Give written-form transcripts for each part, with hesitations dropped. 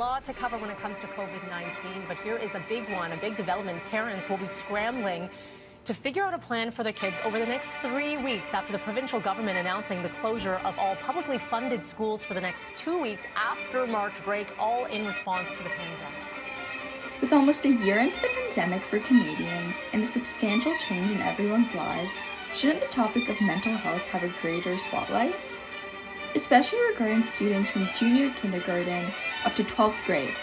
lot to cover when it comes to COVID-19, but here is a big one, a big development. Parents will be scrambling to figure out a plan for their kids over the next 3 weeks after the provincial government announcing the closure of all publicly funded schools for the next 2 weeks after March break, all in response to the pandemic. With almost a year into the pandemic for Canadians and a substantial change in everyone's lives, shouldn't the topic of mental health have a greater spotlight? Especially regarding students from junior kindergarten up to 12th grade,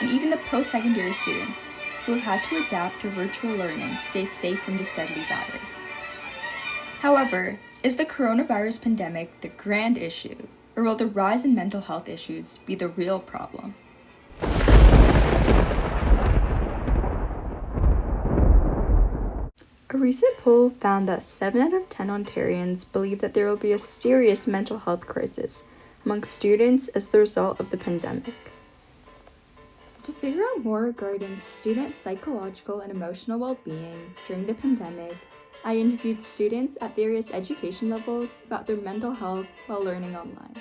and even the post-secondary students who have had to adapt to virtual learning to stay safe from this deadly virus. However, is the coronavirus pandemic the grand issue, or will the rise in mental health issues be the real problem? A recent poll found that 7 out of 10 Ontarians believe that there will be a serious mental health crisis among students as the result of the pandemic. To figure out more regarding student psychological and emotional well-being during the pandemic, I interviewed students at various education levels about their mental health while learning online.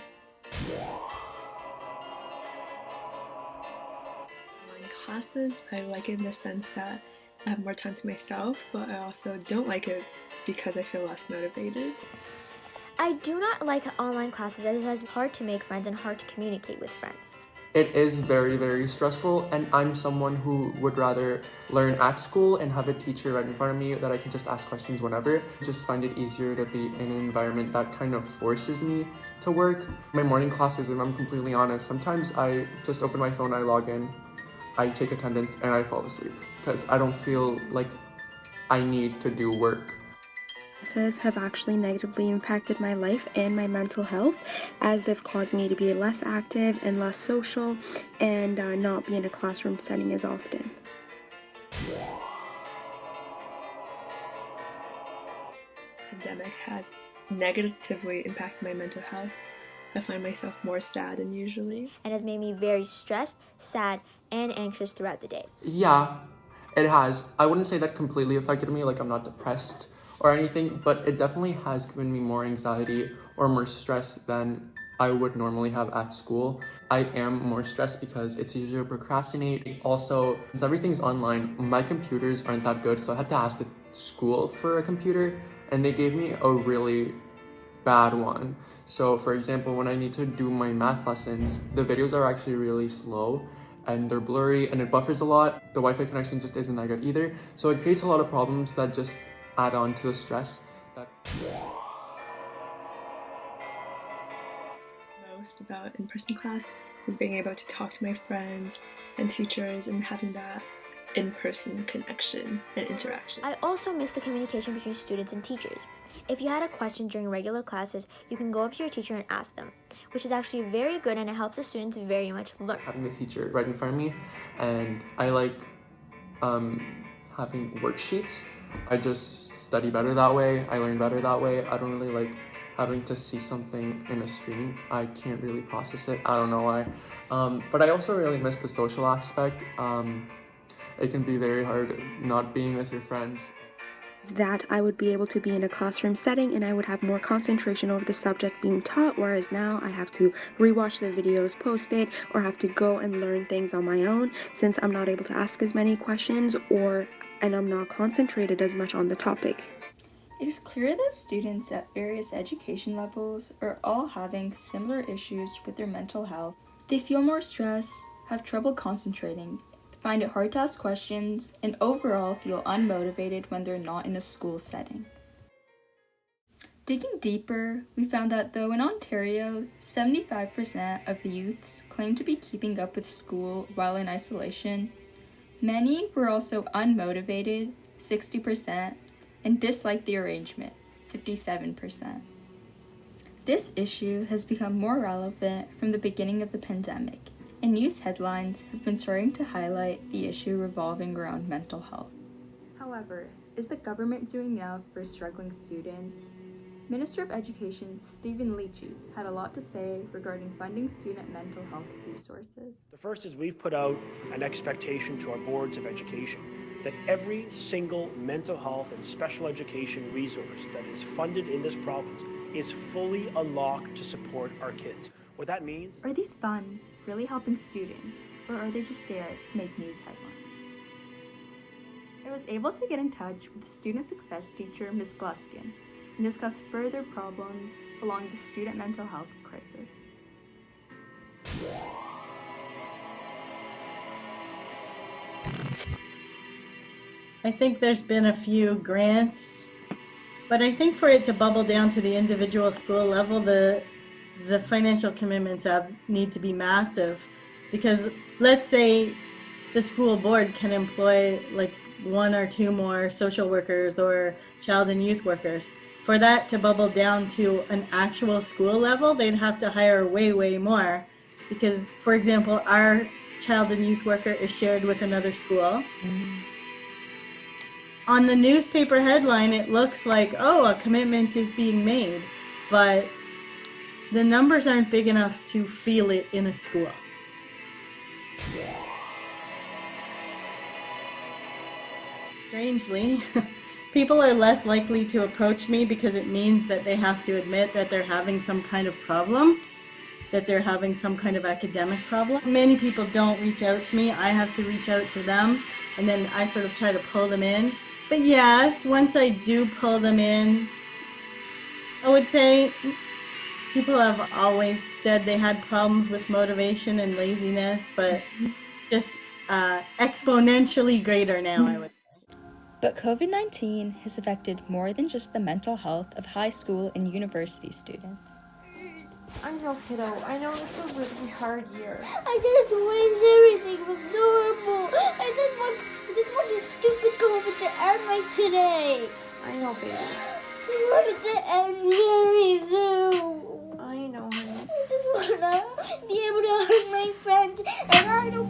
Online classes, I like it in the sense that I have more time to myself, but I also don't like it because I feel less motivated. I do not like online classes as it is hard to make friends and hard to communicate with friends. It is very, very stressful, and I'm someone who would rather learn at school and have a teacher right in front of me that I can just ask questions whenever. I just find it easier to be in an environment that kind of forces me to work. My morning classes, if I'm completely honest, sometimes I just open my phone, I log in, I take attendance, and I fall asleep because I don't feel like I need to do work. Classes have actually negatively impacted my life and my mental health, as they've caused me to be less active and less social and not be in a classroom setting as often. Pandemic has negatively impacted my mental health. I find myself more sad than usually. And has made me very stressed, sad, and anxious throughout the day. Yeah, it has. I wouldn't say that completely affected me, like I'm not depressed or anything, but it definitely has given me more anxiety or more stress than I would normally have at school. I am more stressed because it's easier to procrastinate. Also, since everything's online, my computers aren't that good, so I had to ask the school for a computer, and they gave me a really bad one. So for example, when I need to do my math lessons, the videos are actually really slow and they're blurry and it buffers a lot. The Wi-Fi connection just isn't that good either. So it creates a lot of problems that just add on to the stress. Most about in-person class is being able to talk to my friends and teachers and having that in-person connection and interaction. I also miss the communication between students and teachers. If you had a question during regular classes, you can go up to your teacher and ask them, which is actually very good and it helps the students very much learn. Having the teacher right in front of me, and I like having worksheets. I just study better that way, I learn better that way. I don't really like having to see something in a screen. I can't really process it, I don't know why. But I also really miss the social aspect. It can be very hard not being with your friends. That I would be able to be in a classroom setting and I would have more concentration over the subject being taught, whereas now I have to rewatch the videos posted or have to go and learn things on my own since I'm not able to ask as many questions and I'm not concentrated as much on the topic. It is clear that students at various education levels are all having similar issues with their mental health. They feel more stress, have trouble concentrating, find it hard to ask questions, and overall feel unmotivated when they're not in a school setting. Digging deeper, we found that though in Ontario, 75% of youths claim to be keeping up with school while in isolation, many were also unmotivated, 60%, and disliked the arrangement, 57%. This issue has become more relevant from the beginning of the pandemic, and news headlines have been starting to highlight the issue revolving around mental health. However, is the government doing enough for struggling students? Minister of Education Stephen Lecce had a lot to say regarding funding student mental health resources. The first is we've put out an expectation to our boards of education that every single mental health and special education resource that is funded in this province is fully unlocked to support our kids. What that means, Are these funds really helping students, or are they just there to make news headlines? I was able to get in touch with student success teacher Ms. Gluskin and discuss further problems along the student mental health crisis. I think there's been a few grants, but I think for it to bubble down to the individual school level, the financial commitments need to be massive, because let's say the school board can employ like 1 or 2 more social workers or child and youth workers. For that to bubble down to an actual school level, they'd have to hire way more, because, for example, our child and youth worker is shared with another school. On the newspaper headline, it looks like, oh, a commitment is being made, but the numbers aren't big enough to feel it in a school. Strangely, people are less likely to approach me because it means that they have to admit that they're having some kind of problem, that they're having some kind of academic problem. Many people don't reach out to me. I have to reach out to them, and then I sort of try to pull them in. But yes, once I do pull them in, I would say people have always said they had problems with motivation and laziness, but just exponentially greater now, I would say. But COVID-19 has affected more than just the mental health of high school and university students. I know, kiddo. I know this is a really hard year. I just wish everything was normal. I just want this stupid COVID to end like today. I know, baby. I want it to end very soon. I know, honey. I just want to be able to hug my friends, and I don't